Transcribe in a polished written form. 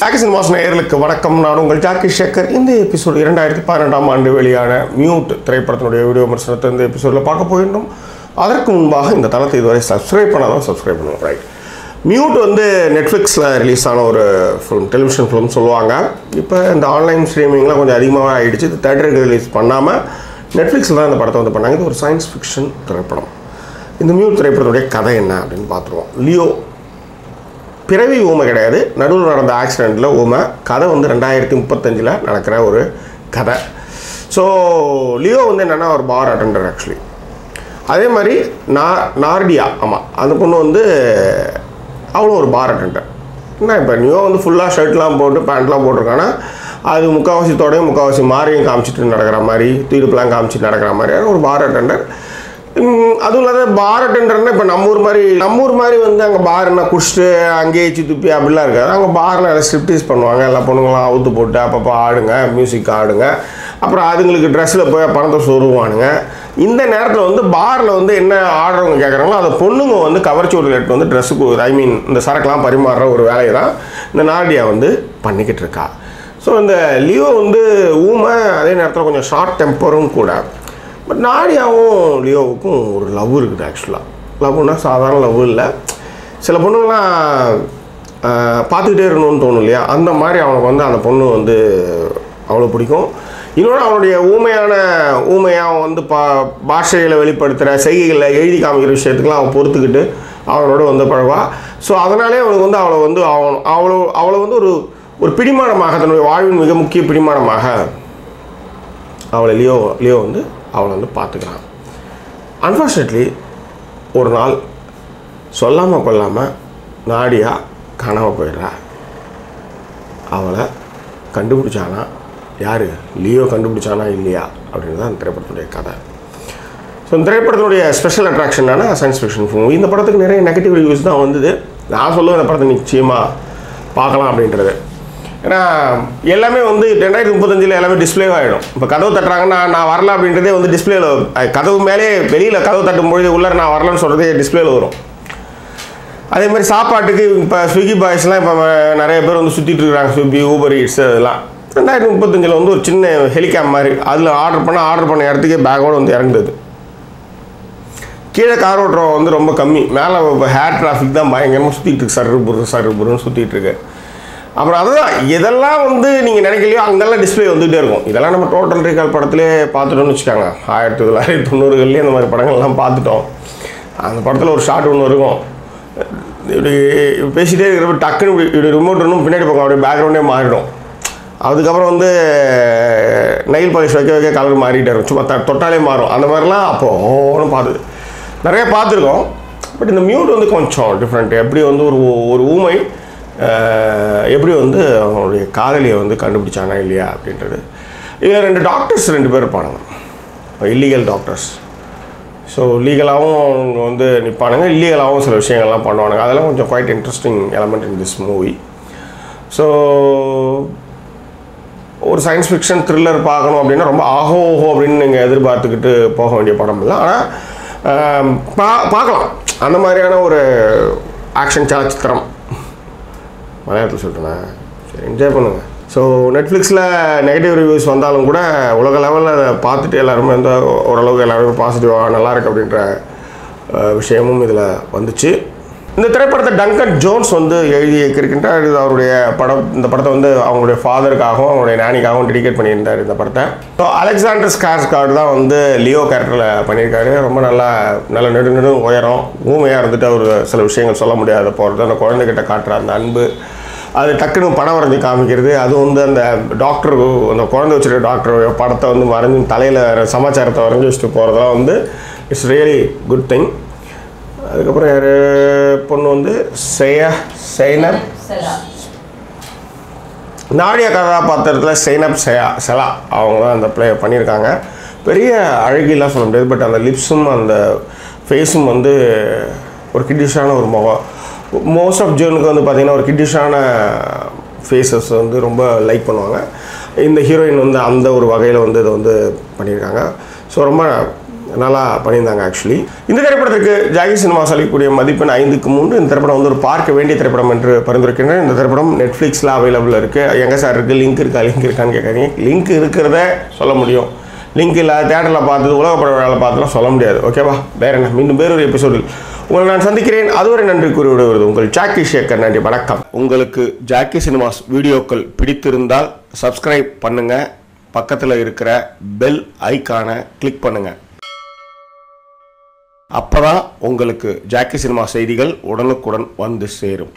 Action mass நேயர்களுக்கு வணக்கம். நான் உங்கள் ஜாக்கி சேகர். இந்த எபிசோடு 2012ஆம் ஆண்டு வெளியான மியூட் திரைப்படத்தினுடைய வீடியோ விமர்சனத்தை இந்த எபிசோடில் பார்க்க போயிருந்தோம். அதற்கு முன்பாக இந்த தளத்தை இதுவரை சப்ஸ்கிரைப் பண்ணாதான் சப்ஸ்கிரைப் பண்ணுவோம். ரைட், மியூட் வந்து நெட்ஃப்ளிக்ஸில் ரிலீஸ் ஆன ஒரு ஃபிலிம், டெலிவிஷன் ஃபிலிம் சொல்லுவாங்க. இப்போ இந்த ஆன்லைன் ஸ்ட்ரீமிங்லாம் கொஞ்சம் அதிகமாக ஆகிடுச்சு. இது தேட்டருக்கு ரிலீஸ் பண்ணாமல் நெட்ஃப்ளிக்ஸில் தான் இந்த படத்தை வந்து பண்ணாங்க. இது ஒரு சயின்ஸ் ஃபிக்ஷன் திரைப்படம். இந்த மியூட் திரைப்படத்துடைய கதை என்ன அப்படின்னு பார்த்துருவோம். லியோ பிறவி ஊமை கிடையாது, நடுவில் நடந்த ஆக்சிடெண்ட்டில் ஊமை. கதை வந்து 2035 நடக்கிற ஒரு கதை. ஸோ லியோ வந்து என்னென்னா ஒரு பார் அட்டெண்டர் ஆக்சுவலி. அதே மாதிரி நார்டியா, ஆமாம், அந்த பொண்ணு வந்து அவளும் ஒரு பார் அட்டெண்டர். என்ன இப்போ லியோ வந்து ஃபுல்லாக ஷர்ட்லாம் போட்டு பேண்ட்லாம் போட்டிருக்காங்கன்னா அது முக்கால்வாசி தோடையும் முக்கால்வாசி மாறியும் காமிச்சிட்டு நடக்கிற மாதிரி, தீடுப்பெலாம் காமிச்சிட்டு நடக்கிற மாதிரியான ஒரு பார் அட்டெண்டர். அதுவும் இல்லாத பார் அட்டெண்டர்னா இப்போ நம்ம ஊர் மாதிரி வந்து அங்கே பார்னா குடிச்சிட்டு அங்கேயே துப்பி அப்படிலாம் இருக்காது. அங்கே பாரில் எல்லாம் ஸ்ட்ரிப்டீஸ் பண்ணுவாங்க. எல்லா பொண்ணுங்களாம் அவுத்து போட்டு அப்பப்போ ஆடுங்க, மியூசிக் ஆடுங்க. அப்புறம் அதுங்களுக்கு ட்ரெஸ்ஸில் போய் பணத்தை சொருவானுங்க. இந்த நேரத்தில் வந்து பாரில் வந்து என்ன ஆடுறவங்க கேட்குறாங்களோ அதை பொண்ணுங்க வந்து கவர்ச்சி ஒரு லெட் வந்து ட்ரெஸ்ஸுக்கு இந்த சரக்கெலாம் பரிமாறுற ஒரு வேலையை தான் இந்த நார்டியா வந்து பண்ணிக்கிட்டு இருக்கா. ஸோ இந்த லியோ வந்து ஊமை, அதே நேரத்தில் கொஞ்சம் ஷார்ட் டெம்பரும் கூட. பட் நாடியாவும் லியோவுக்கும் ஒரு லவ் இருக்குது. ஆக்சுவலாக லவ்னா சாதாரண லவ் இல்லை. சில பொண்ணுங்களாம் பார்த்துக்கிட்டே இருக்கணும்னு தோணும் இல்லையா, அந்த மாதிரி அவனுக்கு வந்து அந்த பொண்ணு வந்து அவ்வளோ பிடிக்கும். இன்னொன்று அவனுடைய ஊமையாக வந்து பாஷைகளை வெளிப்படுத்துகிற செய்கைகளை எழுதி காமிக்கிற விஷயத்துக்கெலாம் அவன் பொறுத்துக்கிட்டு அவனோட வந்து பழவா. ஸோ அதனாலே அவனுக்கு வந்து அவளை வந்து ஒரு பிடிமானமாக, தன்னுடைய வாழ்வின் மிக முக்கிய பிடிமானமாக அவளை லியோ வந்து அவளை வந்து பார்த்துக்கிறான். அன்ஃபார்ச்சுனேட்லி ஒரு நாள் சொல்லாமல் கொள்ளாமல் நாடியா காணாமல் போயிடுறா. அவளை கண்டுபிடிச்சானா யார், லியோ கண்டுபிடிச்சானா இல்லையா அப்படின்னு தான் அந்த திரைப்படத்துடைய கதை. ஸோ இந்த திரைப்படத்தினுடைய ஸ்பெஷல் அட்ராக்ஷனான சயின்ஸ் ஃபிக்ஷன் மூவி. இந்த படத்துக்கு நிறைய நெகட்டிவ் ரிவ்யூஸ் தான் வந்தது. நான் சொல்லுவேன் இந்த படத்தை நிச்சயமாக பார்க்கலாம் அப்படின்றது. ஏன்னா எல்லாமே வந்து 2035 எல்லாமே டிஸ்பிளே ஆகிடும். இப்போ கதவு தட்டுறாங்கன்னா நான் வரல அப்படின்றதே வந்து டிஸ்பிளேல, கதவு மேலே வெளியில் கதவு தட்டும் பொழுது உள்ளே நான் வரலன்னு சொல்கிறதே டிஸ்பிளேல வரும். அதே மாதிரி சாப்பாட்டுக்கு இப்போ ஸ்விக்கி பாய்ஸ்லாம் இப்போ நிறைய பேர் வந்து சுற்றிட்டு இருக்கிறாங்க. ஸ்விக்கி, ஊபர் ஈட்ஸ், அதெல்லாம் 2035 வந்து ஒரு சின்ன ஹெலிகாம் மாதிரி அதில் ஆர்டர் பண்ண இடத்துக்கே பேக்கோடு வந்து இறங்குது. கீழே கார் ஓட்டுறவங்க வந்து ரொம்ப கம்மி, மேலே இப்போ ஹேர் டிராஃபிக் தான் பயங்கரமாக சுற்றிட்டு இருக்கு. சர்ரு சுற்றிட்டு இருக்கு. அப்புறம் அதுதான் இதெல்லாம் வந்து நீங்கள் நினைக்கலையோ அங்கெல்லாம் டிஸ்பிளே வந்துகிட்டே இருக்கும். இதெல்லாம் நம்ம டோட்டல் ரீகால் படத்திலே பார்த்துட்டோம்னு வச்சுக்காங்க. 1990 இந்த மாதிரி படங்கள்லாம் பார்த்துட்டோம். அந்த படத்தில் ஒரு ஷார்ட் ஒன்று இருக்கும். இப்படி பேசிகிட்டே இருக்கிறப்ப டக்குன்னு இப்படி ரிமோட் ஒன்றும் பின்னாடி போகும், அப்படியே பேக்ரவுண்டே மாறிடும். அதுக்கப்புறம் வந்து நெயில் பாலிஷ் வைக்க கலர் மாறிட்டே இருக்கும், சும்மா தொட்டாலே மாறும். அந்த மாதிரிலாம் அப்போது நிறைய பார்த்துருக்கோம். பட் இந்த மியூட் வந்து கொஞ்சம் டிஃப்ரெண்ட். எப்படி வந்து ஒரு ஊமை எப்படி வந்து அவனுடைய காதலியை வந்து கண்டுபிடிச்சானா இல்லையா அப்படின்றது. இதில் 2 பேர் இருப்பானுங்க, இல்லீகல் டாக்டர்ஸ். ஸோ லீகலாகவும் அவங்க வந்து நிற்பானுங்க, இல்லீகலாகவும் சில விஷயங்கள்லாம் பண்ணுவானுங்க. அதெல்லாம் கொஞ்சம் quite interesting element in this movie. So ஒரு சயின்ஸ் ஃபிக்ஷன் த்ரில்லர் பார்க்கணும் அப்படின்னா ரொம்ப ஆஹோ அப்படின்னு நீங்கள் எதிர்பார்த்துக்கிட்டு போக வேண்டிய படம் இல்லை. ஆனால் பார்க்கலாம். அந்த மாதிரியான ஒரு ஆக்ஷன் சலச்சித்திரம் மலையாளத்தில் சொல்லிட்டேன். சரி, என்ஜாய் பண்ணுங்கள். ஸோ நெட்ஃப்ளிக்ஸில் நெகட்டிவ் ரிவ்யூஸ் வந்தாலும் கூட உலக லெவலில் அதை பார்த்துட்டு எல்லாருமே வந்து ஓரளவுக்கு எல்லாருமே பாசிட்டிவாக நல்லாயிருக்கு அப்படின்ற விஷயமும் இதில் வந்துச்சு. இந்த திரைப்படத்தை டங்கன் ஜோன்ஸ் வந்து எழுதி இயக்கியிருக்கின்றார். இது அவருடைய படம். இந்த படத்தை வந்து அவங்களுடைய ஃபாதருக்காகவும் அவங்களுடைய நானிக்காகவும் டெடிகேட் பண்ணியிருந்தார் இந்த படத்தை. ஸோ அலெக்சாண்டர் ஸ்கார்ஸ்கார்டு தான் வந்து லியோ கேரக்டரில் பண்ணியிருக்காரு. ரொம்ப நல்ல நெடு உயரம், ஊமையாக இருந்துட்டு அவர் சில விஷயங்கள் சொல்ல முடியாத போகிறது, அந்த குழந்தைகிட்ட காட்டுற அந்த அன்பு, அது டக்குன்னு படம் வரைஞ்சி காமிக்கிறது. அது வந்து அந்த டாக்டர், அந்த குழந்தை வச்சுருக்க டாக்டருடைய படத்தை வந்து வரைஞ்சி தலையில் சமாச்சாரத்தை வரைஞ்சி வச்சுட்டு போகிறதெல்லாம் வந்து இட்ஸ் ரியலி குட் திங். அதுக்கப்புறம் யார் பொண்ணு வந்து சைனப் நாடியா கதாபாத்திரத்தில் சைனப் செலா அவங்க தான் அந்த ப்ளே பண்ணியிருக்காங்க. பெரிய அழகிலாம் சொல்ல முடியாது. பட் அந்த லிப்ஸும் அந்த ஃபேஸும் வந்து ஒரு கிட்டிஷான ஒரு முகம். மோஸ்ட் ஆஃப் ஜேர்னுக்கு வந்து பார்த்திங்கன்னா ஒரு கிட்டிஷான ஃபேஸஸ் வந்து ரொம்ப லைக் பண்ணுவாங்க. இந்த ஹீரோயின் வந்து அந்த ஒரு வகையில் வந்து இதை வந்து பண்ணியிருக்காங்க. ஸோ ரொம்ப நல்லா பண்ணியிருந்தாங்க. ஆக்சுவலி இந்த திரைப்படத்திற்கு ஜாக்கி சினிமாஸ் அளிக்கக்கூடிய மதிப்பெண் 5க்கு 3. இந்த திரைப்படம் வந்து ஒரு பார்க்க வேண்டிய திரைப்படம் என்று பரிந்துரைக்கின்றேன். இந்த திரைப்படம் நெட்ஃப்ளிக்ஸில் அவைலபிள் இருக்குது. எங்கே சார் இருக்குது, லிங்க் இருக்கான்னு கேட்காதீங்க. லிங்க் இருக்கிறத சொல்ல முடியும், லிங்க் இல்லை தேட்டரில் பார்த்தது உலகப்பட விழாவில் பார்த்துலாம் சொல்ல முடியாது. ஓகேவா? வேறு என்ன, மீண்டும் வேறொரு எபிசோடில் உங்களை நான் சந்திக்கிறேன். அதுவரை நன்றி கூறி விடுவது உங்கள் ஜாக்கி சேகர். நன்றி, வணக்கம். உங்களுக்கு ஜாக்கி சினிமாஸ் வீடியோக்கள் பிடித்திருந்தால் சப்ஸ்கிரைப் பண்ணுங்கள், பக்கத்தில் இருக்கிற பெல் ஐக்கானை கிளிக் பண்ணுங்கள். அப்போதான் உங்களுக்கு ஜாக்கி சினிமா செய்திகள் உடனுக்குடன் வந்து சேரும்.